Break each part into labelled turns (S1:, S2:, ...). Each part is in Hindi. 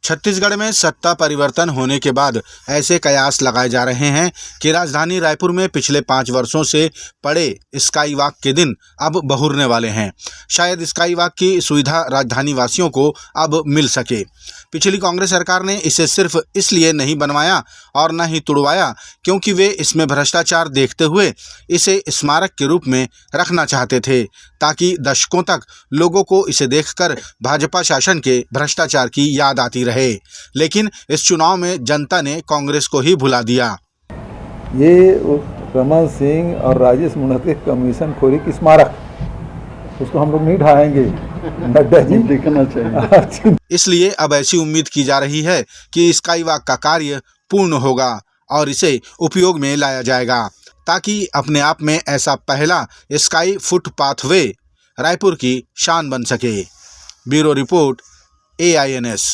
S1: छत्तीसगढ़ में सत्ता परिवर्तन होने के बाद ऐसे कयास लगाए जा रहे हैं कि राजधानी रायपुर में पिछले 5 वर्षों से पड़े स्काई वॉक के दिन अब बहुरने वाले हैं। शायद स्काई वॉक की सुविधा राजधानी वासियों को अब मिल सके। पिछली कांग्रेस सरकार ने इसे सिर्फ इसलिए नहीं बनवाया और न ही तुड़वाया क्योंकि वे इसमें भ्रष्टाचार देखते हुए इसे स्मारक के रूप में रखना चाहते थे, ताकि दशकों तक लोगों को इसे देखकर भाजपा शासन के भ्रष्टाचार की याद आती रहे। लेकिन इस चुनाव में जनता ने कांग्रेस को ही भुला दिया।
S2: ये रमन सिंह और राजेश मूणत के कमीशन खोरी की स्मारक, उसको हम लोग नहीं ढाएंगे, नड्डा जी देखना चाहिए।
S1: इसलिए अब ऐसी उम्मीद की जा रही है कि स्काई वॉक का कार्य पूर्ण होगा और इसे उपयोग में लाया जाएगा, ताकि अपने आप में ऐसा पहला स्काई फुटपाथवे रायपुर की शान बन सके। Bureau report, AINS।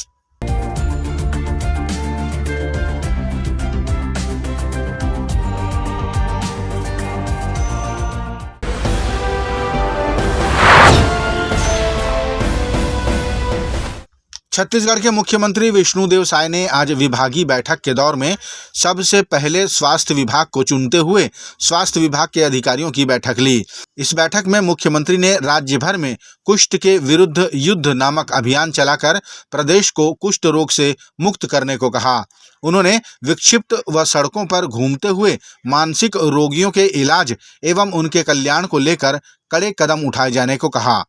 S1: छत्तीसगढ़ के मुख्यमंत्री विष्णुदेव साय ने आज विभागीय बैठक के दौर में सबसे पहले स्वास्थ्य विभाग को चुनते हुए स्वास्थ्य विभाग के अधिकारियों की बैठक ली। इस बैठक में मुख्यमंत्री ने राज्य भर में कुष्ठ के विरुद्ध युद्ध नामक अभियान चलाकर प्रदेश को कुष्ठ रोग से मुक्त करने को कहा। उन्होंने विक्षिप्त व सड़कों पर घूमते हुए मानसिक रोगियों के इलाज एवं उनके कल्याण को लेकर कड़े कदम उठाए जाने को कहा।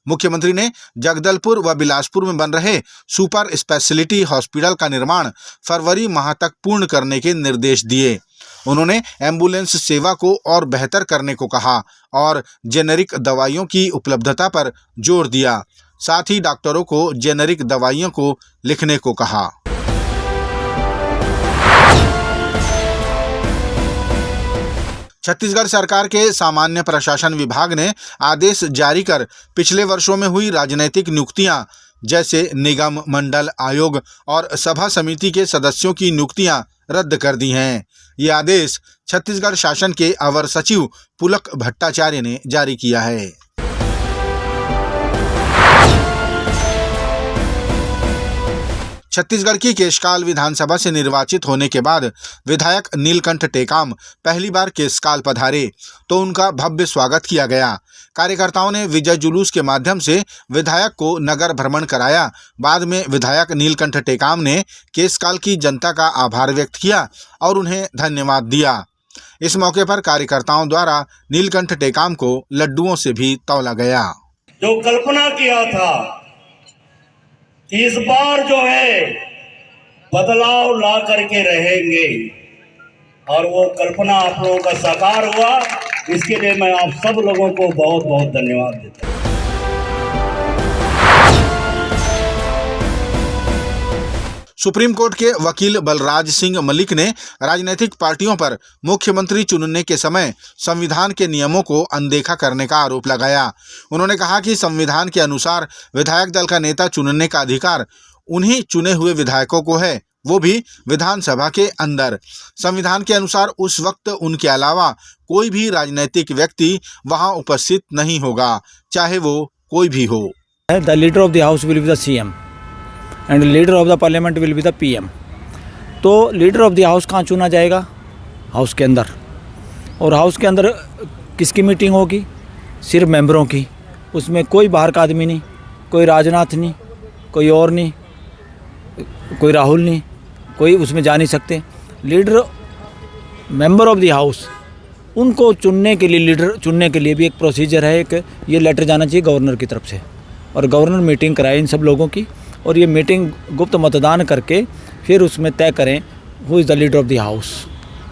S1: मुख्यमंत्री ने जगदलपुर व बिलासपुर में बन रहे सुपर स्पेशलिटी हॉस्पिटल का निर्माण फरवरी माह तक पूर्ण करने के निर्देश दिए। उन्होंने एम्बुलेंस सेवा को और बेहतर करने को कहा और जेनेरिक दवाइयों की उपलब्धता पर जोर दिया। साथ ही डॉक्टरों को जेनेरिक दवाइयों को लिखने को कहा। छत्तीसगढ़ सरकार के सामान्य प्रशासन विभाग ने आदेश जारी कर पिछले वर्षों में हुई राजनीतिक नियुक्तियां जैसे निगम, मंडल, आयोग और सभा समिति के सदस्यों की नियुक्तियां रद्द कर दी हैं। ये आदेश छत्तीसगढ़ शासन के अवर सचिव पुलक भट्टाचार्य ने जारी किया है। छत्तीसगढ़ की केशकाल विधानसभा से निर्वाचित होने के बाद विधायक नीलकंठ टेकाम पहली बार केशकाल पधारे तो उनका भव्य स्वागत किया गया। कार्यकर्ताओं ने विजय जुलूस के माध्यम से विधायक को नगर भ्रमण कराया। बाद में विधायक नीलकंठ टेकाम ने केशकाल की जनता का आभार व्यक्त किया और उन्हें धन्यवाद दिया। इस मौके पर कार्यकर्ताओं द्वारा नीलकंठ टेकाम को लड्डुओं से भी तौला गया।
S3: जो कल्पना किया था इस बार जो है बदलाव ला करके रहेंगे और वो कल्पना आप लोगों का साकार हुआ, इसके लिए मैं आप सब लोगों को बहुत बहुत धन्यवाद देता हूं।
S1: सुप्रीम कोर्ट के वकील बलराज सिंह मलिक ने राजनीतिक पार्टियों पर मुख्यमंत्री चुनने के समय संविधान के नियमों को अनदेखा करने का आरोप लगाया। उन्होंने कहा कि संविधान के अनुसार विधायक दल का नेता चुनने का अधिकार उन्हीं चुने हुए विधायकों को है, वो भी विधानसभा के अंदर। संविधान के अनुसार उस वक्त उनके अलावा कोई भी राजनीतिक व्यक्ति वहां उपस्थित नहीं होगा, चाहे वो कोई भी हो।
S4: The leader of the house will be the CM and leader of the parliament will be the PM। तो लीडर ऑफ द हाउस कहाँ चुना जाएगा? हाउस के अंदर। और हाउस के अंदर किसकी मीटिंग होगी? सिर्फ मेंबरों की। उसमें कोई बाहर का आदमी नहीं, कोई राजनाथ नहीं, कोई और नहीं, कोई राहुल नहीं, कोई उसमें जा नहीं सकते। Leader member of the house, उनको चुनने के लिए, लीडर चुनने के लिए भी एक प्रोसीजर है। एक ये लेटर जाना चाहिए गवर्नर की तरफ से और गवर्नर मीटिंग कराए इन सब लोगों की और ये मीटिंग गुप्त मतदान करके फिर उसमें तय करें who is the leader of the house.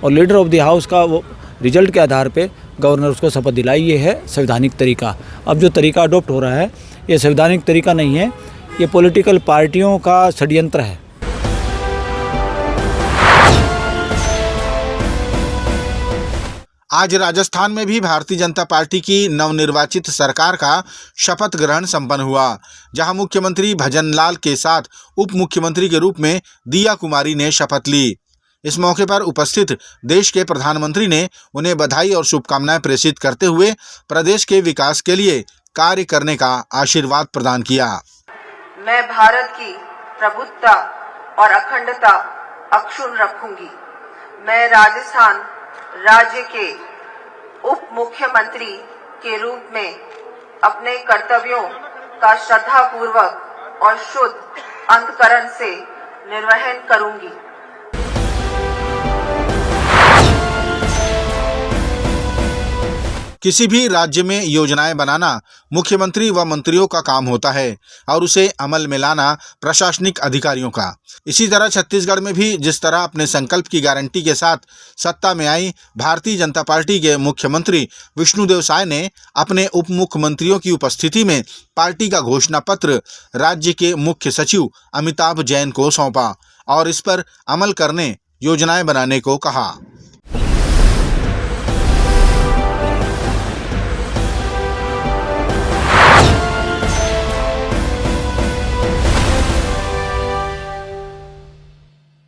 S4: और लीडर ऑफ द हाउस का वो रिजल्ट के आधार पे गवर्नर उसको शपथ दिलाई। ये है संवैधानिक तरीका। अब जो तरीका अडोप्ट हो रहा है ये संवैधानिक तरीका नहीं है, ये पॉलिटिकल पार्टियों का षड्यंत्र है।
S1: आज राजस्थान में भी भारतीय जनता पार्टी की नवनिर्वाचित सरकार का शपथ ग्रहण संपन्न हुआ, जहां मुख्यमंत्री भजनलाल के साथ उप मुख्यमंत्री के रूप में दिया कुमारी ने शपथ ली। इस मौके पर उपस्थित देश के प्रधानमंत्री ने उन्हें बधाई और शुभकामनाएं प्रेषित करते हुए प्रदेश के विकास के लिए कार्य करने का आशीर्वाद प्रदान किया।
S5: मैं भारत की प्रभुत्ता और अखंडता अक्षुण्ण रखूंगी। मैं राजस्थान राज्य के उप मुख्यमंत्री के रूप में अपने कर्तव्यों का श्रद्धापूर्वक और शुद्ध अंतःकरण से निर्वहन करूंगी।
S1: किसी भी राज्य में योजनाएं बनाना मुख्यमंत्री व मंत्रियों का काम होता है और उसे अमल में लाना प्रशासनिक अधिकारियों का। इसी तरह छत्तीसगढ़ में भी जिस तरह अपने संकल्प की गारंटी के साथ सत्ता में आई भारतीय जनता पार्टी के मुख्यमंत्री विष्णुदेव साय ने अपने उप मुख्यमंत्रियों की उपस्थिति में पार्टी का घोषणा पत्र राज्य के मुख्य सचिव अमिताभ जैन को सौंपा और इस पर अमल करने योजनाएं बनाने को कहा।